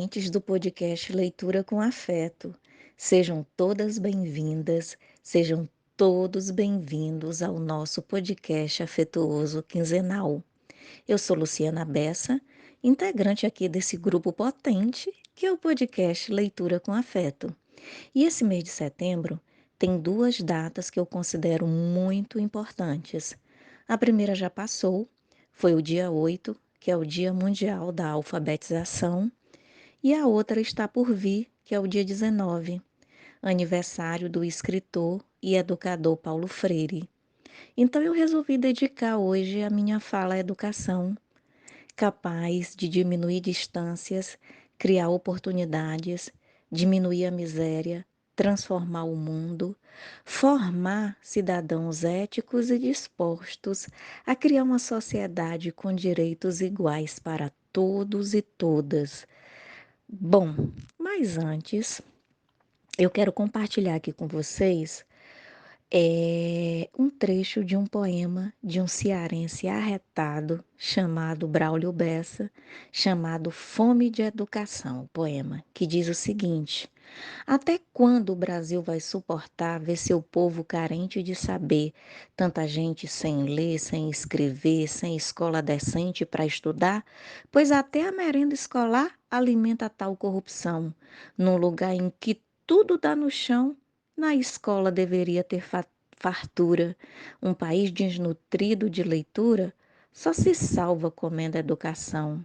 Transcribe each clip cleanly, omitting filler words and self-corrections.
ouvintes do podcast Leitura com Afeto. Sejam todas bem-vindas, sejam todos bem-vindos ao nosso podcast afetuoso quinzenal. Eu sou Luciana Bessa, integrante aqui desse grupo potente que é o podcast Leitura com Afeto. E esse mês de setembro tem duas datas que eu considero muito importantes. A primeira já passou, foi o dia 8, que é o Dia Mundial da Alfabetização, e a outra está por vir, que é o dia 19, aniversário do escritor e educador Paulo Freire. Então eu resolvi dedicar hoje a minha fala à educação, capaz de diminuir distâncias, criar oportunidades, diminuir a miséria, transformar o mundo, formar cidadãos éticos e dispostos a criar uma sociedade com direitos iguais para todos e todas. Bom, mas antes, eu quero compartilhar aqui com vocês um trecho de um poema de um cearense arretado chamado Braulio Bessa, chamado Fome de Educação, o poema, que diz o seguinte: até quando o Brasil vai suportar ver seu povo carente de saber, tanta gente sem ler, sem escrever, sem escola decente para estudar? Pois até a merenda escolar alimenta tal corrupção. Num lugar em que tudo dá no chão, na escola deveria ter fartura. Um país desnutrido de leitura só se salva comendo educação.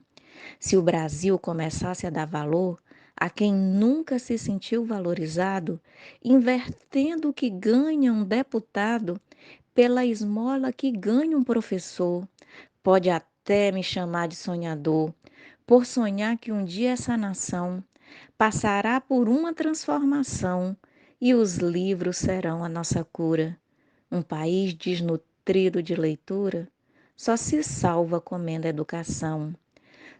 Se o Brasil começasse a dar valor a quem nunca se sentiu valorizado, invertendo o que ganha um deputado pela esmola que ganha um professor, pode até me chamar de sonhador, por sonhar que um dia essa nação passará por uma transformação e os livros serão a nossa cura. Um país desnutrido de leitura só se salva comendo educação.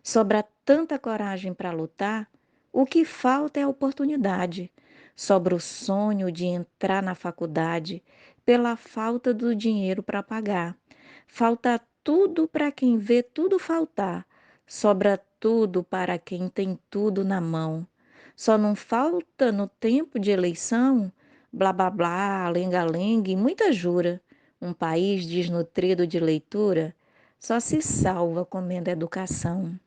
Sobra tanta coragem para lutar, o que falta é oportunidade. Sobra o sonho de entrar na faculdade pela falta do dinheiro para pagar. Falta tudo para quem vê tudo faltar. Sobra tudo para quem tem tudo na mão. Só não falta no tempo de eleição blá blá blá, lenga-lenga e muita jura. Um país desnutrido de leitura só se salva comendo educação.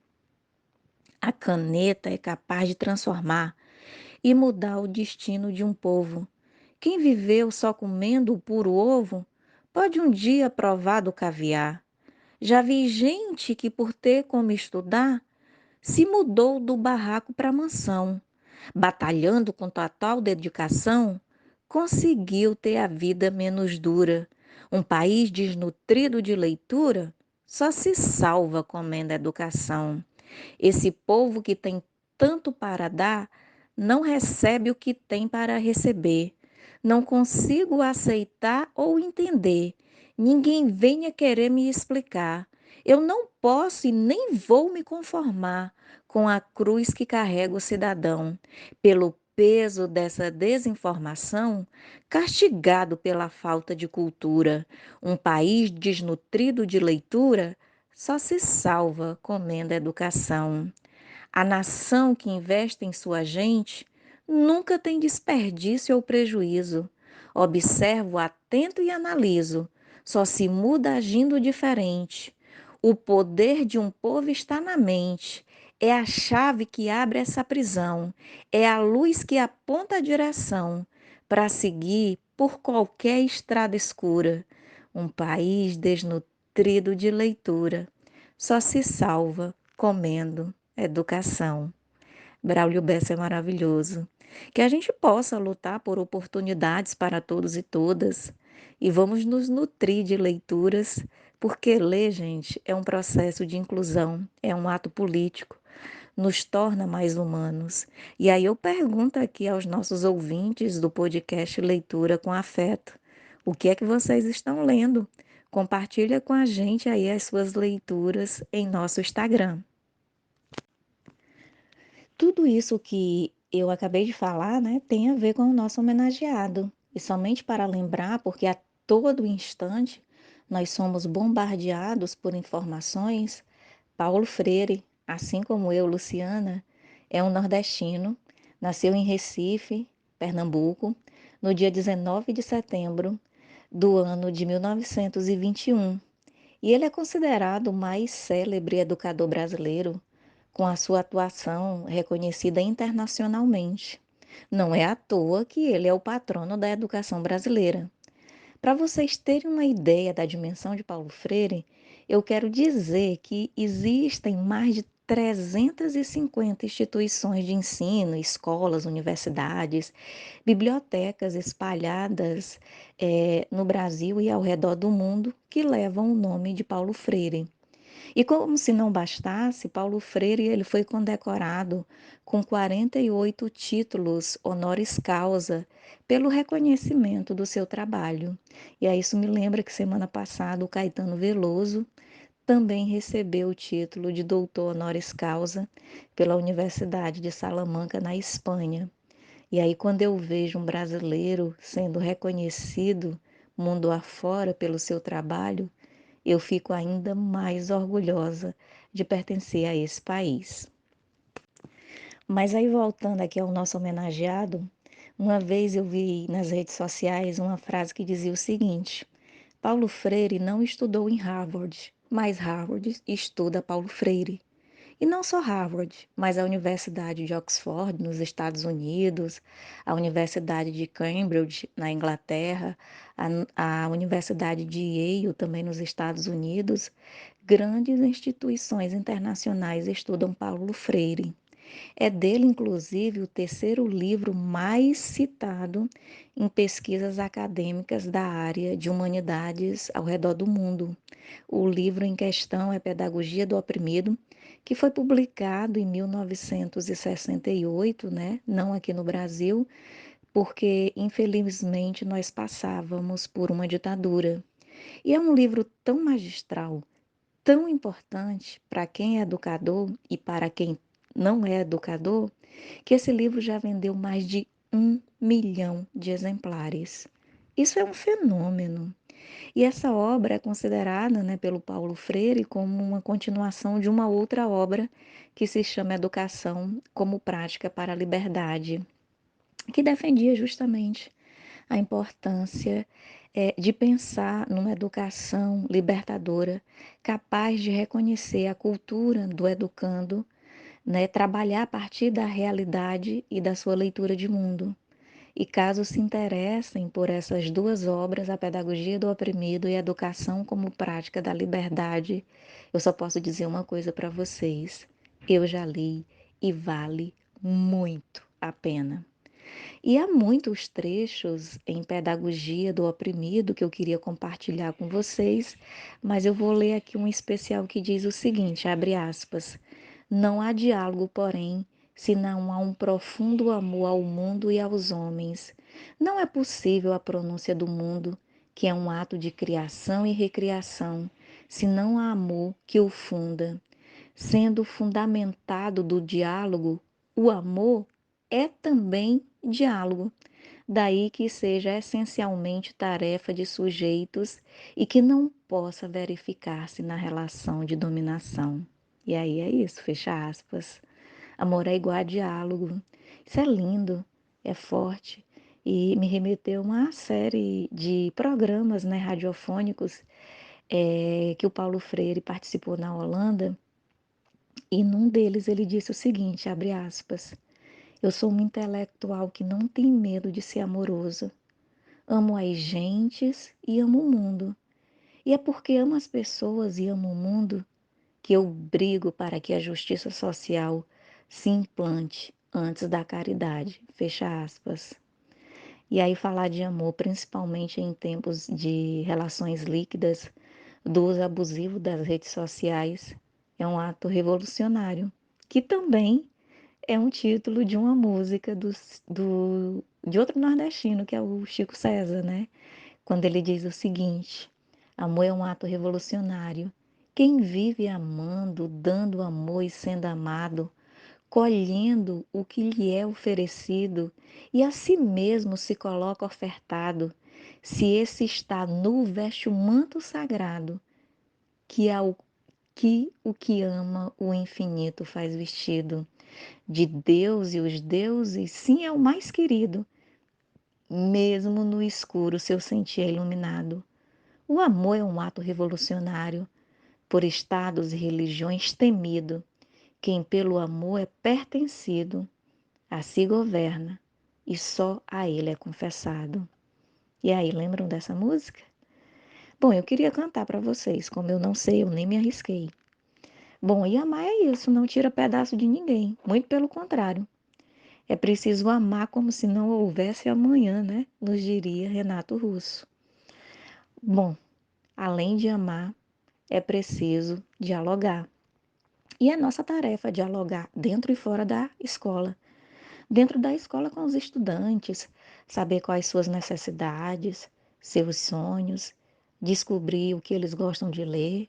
A caneta é capaz de transformar e mudar o destino de um povo. Quem viveu só comendo o puro ovo pode um dia provar do caviar. Já vi gente que, por ter como estudar, se mudou do barraco para a mansão. Batalhando com total dedicação, conseguiu ter a vida menos dura. Um país desnutrido de leitura só se salva comendo educação. Esse povo que tem tanto para dar, não recebe o que tem para receber. Não consigo aceitar ou entender. Ninguém venha querer me explicar. Eu não posso e nem vou me conformar com a cruz que carrega o cidadão. Pelo peso dessa desinformação, castigado pela falta de cultura, um país desnutrido de leitura só se salva comendo educação. A nação que investe em sua gente nunca tem desperdício ou prejuízo. Observo atento e analiso. Só se muda agindo diferente. O poder de um povo está na mente. É a chave que abre essa prisão. É a luz que aponta a direção para seguir por qualquer estrada escura. Um país desnutrido de leitura só se salva comendo educação. Braulio Bessa é maravilhoso. Que a gente possa lutar por oportunidades para todos e todas. E vamos nos nutrir de leituras, porque ler, gente, é um processo de inclusão, é um ato político, nos torna mais humanos. E aí eu pergunto aqui aos nossos ouvintes do podcast Leitura com Afeto, o que é que vocês estão lendo? Compartilha com a gente aí as suas leituras em nosso Instagram. Tudo isso que eu acabei de falar, né, tem a ver com o nosso homenageado. E somente para lembrar, porque a todo instante nós somos bombardeados por informações, Paulo Freire, assim como eu, Luciana, É um nordestino, nasceu em Recife, Pernambuco, no dia 19 de setembro do ano de 1921. E ele é considerado o mais célebre educador brasileiro, com a sua atuação reconhecida internacionalmente. Não é à toa que ele é o patrono da educação brasileira. Para vocês terem uma ideia da dimensão de Paulo Freire, eu quero dizer que existem mais de 350 instituições de ensino, escolas, universidades, bibliotecas espalhadas no Brasil e ao redor do mundo que levam o nome de Paulo Freire. E como se não bastasse, Paulo Freire ele foi condecorado com 48 títulos honoris causa pelo reconhecimento do seu trabalho. E aí isso me lembra que semana passada o Caetano Veloso também recebeu o título de doutor honoris causa pela Universidade de Salamanca, na Espanha. E aí quando eu vejo um brasileiro sendo reconhecido mundo afora pelo seu trabalho, eu fico ainda mais orgulhosa de pertencer a esse país. Mas aí voltando aqui ao nosso homenageado, uma vez eu vi nas redes sociais uma frase que dizia o seguinte: Paulo Freire não estudou em Harvard, mas Harvard estuda Paulo Freire. E não só Harvard, mas a Universidade de Oxford, nos Estados Unidos, a Universidade de Cambridge, na Inglaterra, a Universidade de Yale, também nos Estados Unidos, grandes instituições internacionais estudam Paulo Freire. É dele, inclusive, o terceiro livro mais citado em pesquisas acadêmicas da área de humanidades ao redor do mundo. O livro em questão é Pedagogia do Oprimido, que foi publicado em 1968, né? Não aqui no Brasil, porque infelizmente nós passávamos por uma ditadura. E é um livro tão magistral, tão importante para quem é educador e para quem não é educador, que esse livro já vendeu mais de 1 milhão de exemplares. Isso é um fenômeno. E essa obra é considerada, né, pelo Paulo Freire como uma continuação de uma outra obra que se chama Educação como Prática para a Liberdade, que defendia justamente a importância de pensar numa educação libertadora, capaz de reconhecer a cultura do educando, né, trabalhar a partir da realidade e da sua leitura de mundo. E caso se interessem por essas duas obras, A Pedagogia do Oprimido e a Educação como Prática da Liberdade, eu só posso dizer uma coisa para vocês. Eu já li e vale muito a pena. E há muitos trechos em Pedagogia do Oprimido que eu queria compartilhar com vocês, mas eu vou ler aqui um especial que diz o seguinte, abre aspas: Não há diálogo, porém, se não há um profundo amor ao mundo e aos homens. Não é possível a pronúncia do mundo, que é um ato de criação e recriação, se não há amor que o funda. Sendo fundamentado do diálogo, o amor é também diálogo. Daí que seja essencialmente tarefa de sujeitos e que não possa verificar-se na relação de dominação. E aí é isso, fecha aspas. Amor é igual a diálogo. Isso é lindo, é forte e me remeteu a uma série de programas, né, radiofônicos que o Paulo Freire participou na Holanda, e num deles ele disse o seguinte, abre aspas: Eu sou um intelectual que não tem medo de ser amoroso. Amo as gentes e amo o mundo. E é porque amo as pessoas e amo o mundo que eu brigo para que a justiça social se implante antes da caridade. Fecha aspas. E aí falar de amor, principalmente em tempos de relações líquidas, do uso abusivo das redes sociais, é um ato revolucionário, que também é um título de uma música de outro nordestino, que é o Chico César, né? Quando ele diz o seguinte: amor é um ato revolucionário. Quem vive amando, dando amor e sendo amado, colhendo o que lhe é oferecido e a si mesmo se coloca ofertado, se esse está nu, veste o manto sagrado, que o que ama o infinito faz vestido. De Deus e os deuses, sim, é o mais querido. Mesmo no escuro, seu sentir é iluminado. O amor é um ato revolucionário, por estados e religiões temido. Quem pelo amor é pertencido, a si governa, e só a ele é confessado. E aí, lembram dessa música? Bom, eu queria cantar para vocês, como eu não sei, eu nem me arrisquei. Bom, e amar é isso, não tira pedaço de ninguém, muito pelo contrário. É preciso amar como se não houvesse amanhã, né? Nos diria Renato Russo. Bom, além de amar, é preciso dialogar. E é nossa tarefa dialogar dentro e fora da escola. Dentro da escola com os estudantes, saber quais suas necessidades, seus sonhos, descobrir o que eles gostam de ler,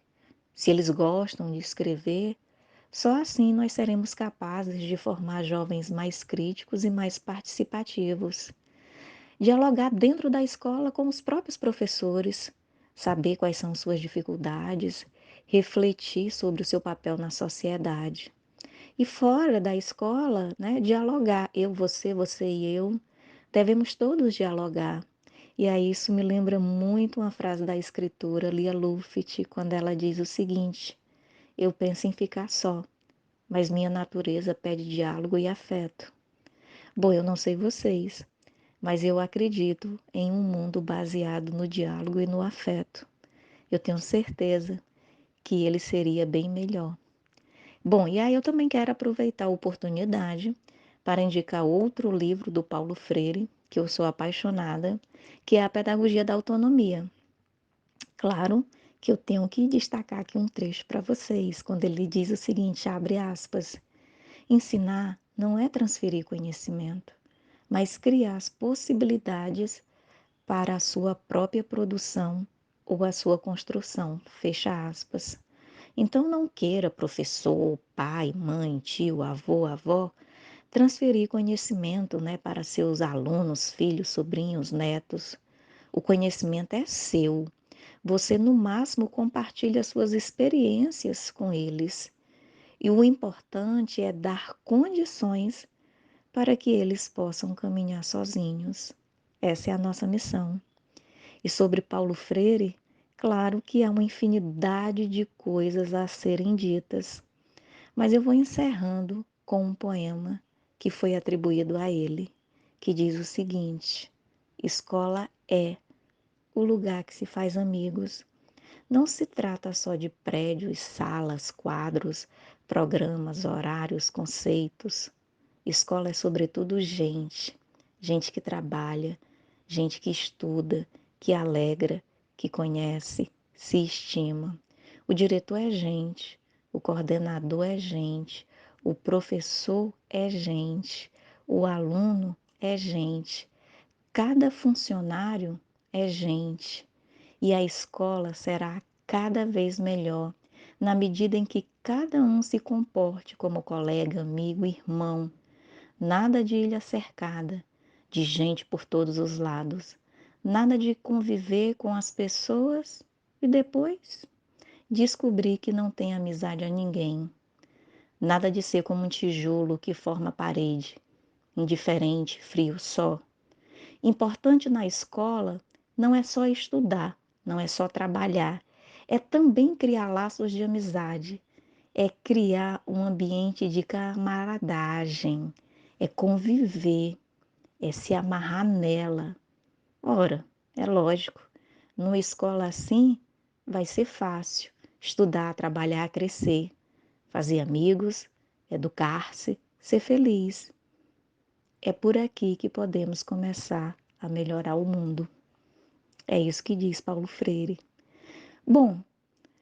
se eles gostam de escrever. Só assim nós seremos capazes de formar jovens mais críticos e mais participativos. Dialogar dentro da escola com os próprios professores, saber quais são suas dificuldades, refletir sobre o seu papel na sociedade. E fora da escola, né, dialogar. Eu, você e eu, devemos todos dialogar. E aí isso me lembra muito uma frase da escritora Lia Luft, quando ela diz o seguinte: eu penso em ficar só, mas minha natureza pede diálogo e afeto. Bom, eu não sei vocês, mas eu acredito em um mundo baseado no diálogo e no afeto. Eu tenho certeza que ele seria bem melhor. Bom, e aí eu também quero aproveitar a oportunidade para indicar outro livro do Paulo Freire, que eu sou apaixonada, que é A Pedagogia da Autonomia. Claro que eu tenho que destacar aqui um trecho para vocês, quando ele diz o seguinte, abre aspas, ensinar não é transferir conhecimento, mas criar as possibilidades para a sua própria produção ou a sua construção, fecha aspas. Então não queira, professor, pai, mãe, tio, avô, avó, transferir conhecimento, né, para seus alunos, filhos, sobrinhos, netos. O conhecimento é seu. Você, no máximo, compartilha suas experiências com eles. E o importante é dar condições para que eles possam caminhar sozinhos. Essa é a nossa missão. E sobre Paulo Freire, claro que há uma infinidade de coisas a serem ditas, mas eu vou encerrando com um poema que foi atribuído a ele, que diz o seguinte: escola é o lugar que se faz amigos. Não se trata só de prédios, salas, quadros, programas, horários, conceitos. Escola é, sobretudo, gente. Gente que trabalha, gente que estuda, que alegra, que conhece, se estima. O diretor é gente, o coordenador é gente, o professor é gente, o aluno é gente. Cada funcionário é gente. E a escola será cada vez melhor na medida em que cada um se comporte como colega, amigo, irmão. Nada de ilha cercada, de gente por todos os lados. Nada de conviver com as pessoas e depois descobrir que não tem amizade a ninguém. Nada de ser como um tijolo que forma parede, indiferente, frio só. Importante na escola não é só estudar, não é só trabalhar, é também criar laços de amizade, é criar um ambiente de camaradagem, é conviver, é se amarrar nela. Ora, é lógico, numa escola assim vai ser fácil estudar, trabalhar, crescer, fazer amigos, educar-se, ser feliz. É por aqui que podemos começar a melhorar o mundo. É isso que diz Paulo Freire. Bom,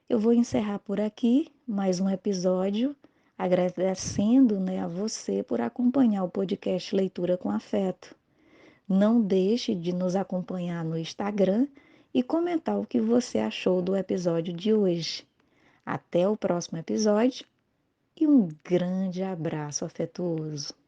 eu vou encerrar por aqui mais um episódio, agradecendo, né, a você por acompanhar o podcast Leitura com Afeto. Não deixe de nos acompanhar no Instagram e comentar o que você achou do episódio de hoje. Até o próximo episódio e um grande abraço afetuoso.